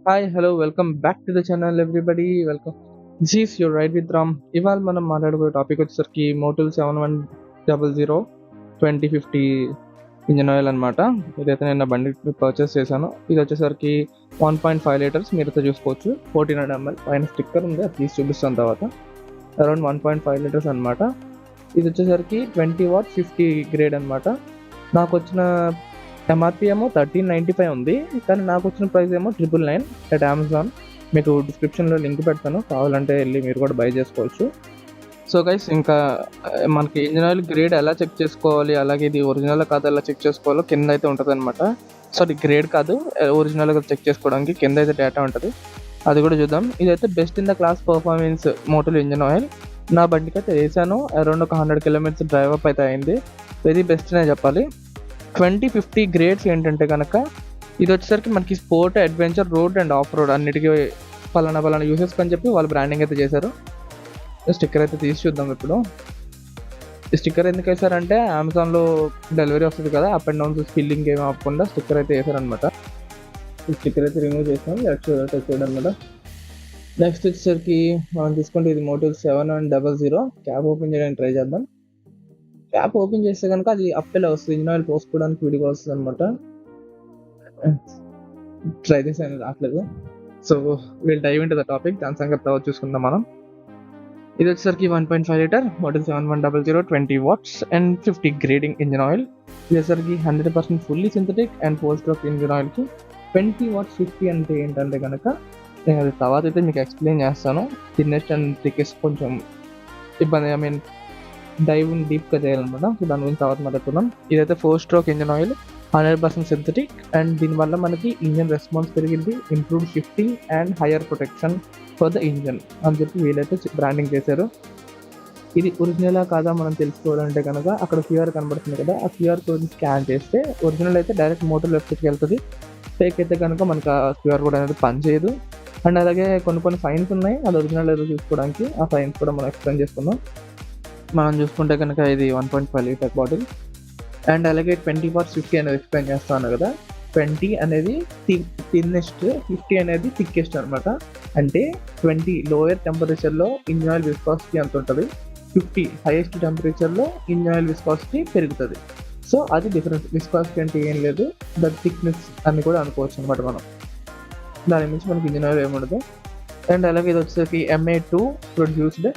Hi hello welcome back to the channel everybody welcome. This is your ride with Ram. ఇవాళ మనం మాట్లాడుకునే topic వచ్చేసరికి motel 7100 2050 engine oil అనమాట. ఇదైతే నేను బండి పర్చేస్ చేశాను. ఇది వచ్చేసరికి 1.5 లీటర్స్. మీరైతే చూసుకోవచ్చు 1400 ml పైన స్టిక్కర్ ఉంది, అది తీసి చూపిస్తాను తర్వాత. అరౌండ్ 1.5 లీటర్స్ అనమాట. ఇది వచ్చేసరికి 20 వాట్ 50 గ్రేడ్ అనమాట. నాకు వచ్చిన ఎంఆర్పి ఏమో 1395 ఉంది, కానీ నాకు వచ్చిన ప్రైస్ ఏమో 999 అట్ అమెజాన్. మీకు డిస్క్రిప్షన్లో లింక్ పెడతాను, కావాలంటే వెళ్ళి మీరు కూడా బై చేసుకోవచ్చు. సో గైస్, ఇంకా మనకి ఇంజిన్ ఆయిల్ గ్రేడ్ ఎలా చెక్ చేసుకోవాలి, అలాగే ఇది ఒరిజినల్ కాదు ఎలా చెక్ చేసుకోవాలో కింద అయితే ఉంటుంది అనమాట. సారీ, గ్రేడ్ కాదు, ఒరిజినల్గా చెక్ చేసుకోవడానికి కింద అయితే డేటా ఉంటుంది, అది కూడా చూద్దాం. ఇదైతే best in the class performance Motul engine oil. నా బండికి అయితే వేసాను, అరౌండ్ ఒక 100 కిలోమీటర్స్ డ్రైవ్ అప్ అయితే అయింది. వెరీ బెస్ట్ అనే చెప్పాలి. 2050 గ్రేడ్స్ ఏంటంటే కనుక ఇది వచ్చేసరికి మనకి sport, adventure, road and of road అన్నిటికీ పలానా యూసెస్ అని చెప్పి వాళ్ళు బ్రాండింగ్ అయితే చేశారు. స్టిక్కర్ అయితే తీసి చూద్దాం. ఇప్పుడు ఈ స్టిక్కర్ ఎందుకు వేసారంటే అమెజాన్లో డెలివరీ వస్తుంది కదా, అప్ అండ్ డౌన్స్ స్పిల్లింగ్ ఏమి అవ్వకుండా స్టిక్కర్ అయితే వేసారనమాట. ఈ స్టిక్కర్ అయితే రిమూవ్ చేసాం, చూడండి అనమాట. నెక్స్ట్ వచ్చేసరికి మనం తీసుకుంటే ఇది మోటల్ 7100. క్యాబ్ ఓపెన్ చేయడానికి ట్రై చేద్దాం. క్యాప్ ఓపెన్ చేస్తే కనుక అది అప్పేలా వస్తుంది, ఇంజిన్ ఆయిల్ పోసుకోవడానికి విడిగా వస్తుంది అనమాట. ట్రై చేసాను, రావట్లేదు. So we'll dive into the topic, దాని సంగతి తర్వాత చూసుకుందాం మనం. ఇది వచ్చేసరికి 1.5 litre Motul 7100 20 watts and 50 grading engine oil. ఇది వచ్చేసరికి 100% fully synthetic and 4 stroke engine ఆయిల్కి 20 వాట్స్ 50 అంటే ఏంటంటే కనుక నేను అది తర్వాత అయితే మీకు ఎక్స్ప్లెయిన్ చేస్తాను. థిన్నెస్ట్ అండ్ థికెస్ట్ కొంచెం ఇబ్బంది, ఐ మీన్ డైవ్ డీప్గా చేయాలన్నమాట. సో దాని గురించి తర్వాత మాట్లాడుకుందాం. ఇదైతే 4 stroke engine oil, 100% synthetic, and దీనివల్ల మనకి ఇంజిన్ రెస్పాన్స్ పెరిగింది, improve shifting and higher protection for the engine అని చెప్పి వీళ్ళైతే బ్రాండింగ్ చేశారు. ఇది ఒరిజినలా కాదా మనం తెలుసుకోవాలంటే కనుక అక్కడ క్యూఆర్ కనబడుతుంది కదా, ఆ క్యూఆర్ కోడ్ని స్కాన్ చేస్తే ఒరిజినల్ అయితే డైరెక్ట్ మోటార్ వెబ్సైట్కి వెళ్తుంది, ఫేక్ అయితే కనుక మనకు ఆ క్యూఆర్ కోడ్ అనేది పనిచేయదు. అండ్ అలాగే కొన్ని ఫైన్స్ ఉన్నాయి, అది ఒరిజినల్ ఏదో చూసుకోవడానికి. ఆ ఫైన్స్ కూడా మనం ఎక్స్ప్లెయిన్ చేసుకుందాం. మనం చూసుకుంటే కనుక ఇది 1.5 లీటర్ బాటిల్, అండ్ అలాగే 20 వాట్స్ 50 అనేది ఎక్స్ప్లెయిన్ చేస్తాను కదా. 20 అనేది థిన్నెస్ట్, 50 అనేది థిక్కెస్ట్ అనమాట. అంటే 20 లోయర్ టెంపరేచర్లో ఇంజిన్ ఆయిల్ విస్కాసిటీ అంత ఉంటుంది, 50 హైయెస్ట్ టెంపరేచర్లో ఇంజిన్ ఆయిల్ విస్కాసిటీ పెరుగుతుంది. సో అది డిఫరెన్స్. విస్కాసిటీ అంటే ఏం లేదు, దట్ థిక్నెస్ అని కూడా అనుకోవచ్చు అనమాట మనం. దాని నుంచి మనకి ఇంజిన్ ఆయిల్ ఏముండదు. అండ్ అలాగే ఇది వచ్చేసరికి MA2 ప్రొడ్యూస్డ్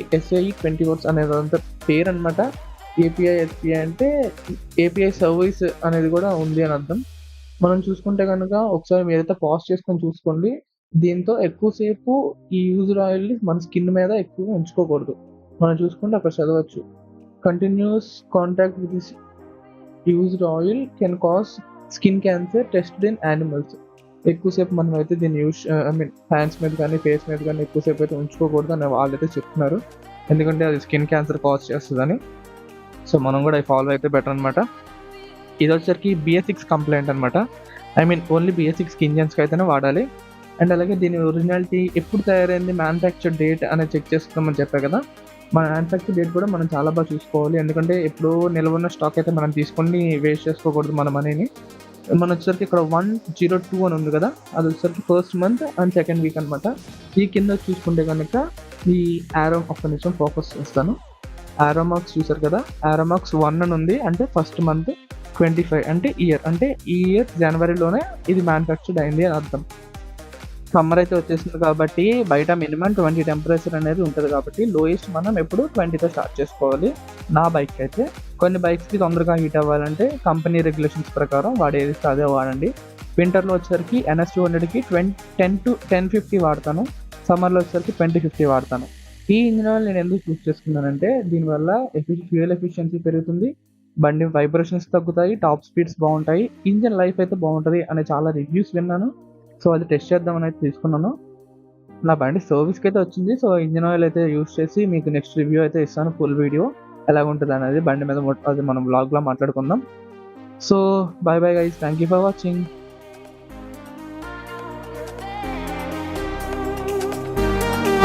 SAE 20 వాట్స్ అనేదంతా పేరు అనమాట. SPI అంటే ఏపీఐ సర్వీస్ అనేది కూడా ఉంది అని అర్థం. మనం చూసుకుంటే కనుక ఒకసారి మీరైతే పాజ్ చేసుకొని చూసుకోండి. దీంతో ఎక్కువసేపు ఈ యూజ్డ్ ఆయిల్ని మన స్కిన్ మీద ఎక్కువ ఉంచుకోకూడదు. మనం చూసుకుంటే అక్కడ చదవచ్చు, continuous contact with this used oil can cause skin cancer tested in animals. ఎక్కువసేపు మనం అయితే దీన్ని హ్యాండ్స్ మీద కానీ ఫేస్ మీద కానీ ఎక్కువసేపు అయితే ఉంచుకోకూడదు అని వాళ్ళైతే చెప్తున్నారు, ఎందుకంటే అది స్కిన్ క్యాన్సర్ కాజ్ చేస్తుందని. సో మనం కూడా ఫాలో అయితే బెటర్ అనమాట. ఇది వచ్చేసరికి BS6 కంప్లైంట్ అనమాట. ఓన్లీ BS6 ఇంజన్స్కి అయితేనే వాడాలి. అండ్ అలాగే దీని ఒరిజినాలిటీ ఎప్పుడు తయారైంది, మ్యానుఫ్యాక్చర్ డేట్ అనేది చెక్ చేసుకుందామని చెప్పా కదా. మన మ్యానుఫ్యాక్చర్ డేట్ కూడా మనం చాలా బాగా చూసుకోవాలి, ఎందుకంటే ఎప్పుడో నిల్వ ఉన్న స్టాక్ అయితే మనం తీసుకొని వేస్ట్ చేసుకోకూడదు మన మనీని. మన వచ్చేసరికి ఇక్కడ 102 అని ఉంది కదా, అది వచ్చేసరికి first month and second week అనమాట. ఈ కింద చూసుకుంటే కనుక ఈ ఆరో ఒక్క నిమిషం ఫోకస్ చేస్తాను. ఆరోమాక్స్ చూసారు కదా, ఆరోమాక్స్ 1 అని ఉంది, అంటే ఫస్ట్ మంత్ 25 అంటే ఇయర్, అంటే ఈ ఇయర్ జనవరిలోనే ఇది మ్యానుఫ్యాక్చర్డ్ అయింది అని అర్థం. సమ్మర్ అయితే వచ్చేసింది కాబట్టి బయట మినిమం 20 టెంపరేచర్ అనేది ఉంటుంది, కాబట్టి లోయెస్ట్ మనం ఎప్పుడు 20తో స్టార్ట్ చేసుకోవాలి. నా బైక్ అయితే, కొన్ని బైక్స్కి తొందరగా హీట్ అవ్వాలంటే కంపెనీ రెగ్యులేషన్స్ ప్రకారం వాడేది అదే వాడండి. వింటర్లో వచ్చేసరికి NS200కి 1050 వాడతాను, సమ్మర్లో వచ్చేసరికి 2050 వాడతాను. ఈ ఇంజిన్ ఆయిల్ నేను ఎందుకు చూస్ చేసుకున్నానంటే దీనివల్ల ఫ్యూయల్ ఎఫిషియన్సీ పెరుగుతుంది, బండి వైబ్రేషన్స్ తగ్గుతాయి, టాప్ స్పీడ్స్ బాగుంటాయి, ఇంజిన్ లైఫ్ అయితే బాగుంటుంది అనే చాలా రివ్యూస్ విన్నాను. సో అది టెస్ట్ చేద్దామని అయితే తీసుకున్నాను. నా బండి సర్వీస్కి అయితే వచ్చింది. సో ఇంజిన్ ఆయిల్ అయితే యూస్ చేసి మీకు నెక్స్ట్ రివ్యూ అయితే ఇస్తాను, ఫుల్ వీడియో ఎలా ఉంటుంది అనేది బండి మీద అది మనం బ్లాగ్లో మాట్లాడుకుందాం. So bye bye guys, thank you for watching.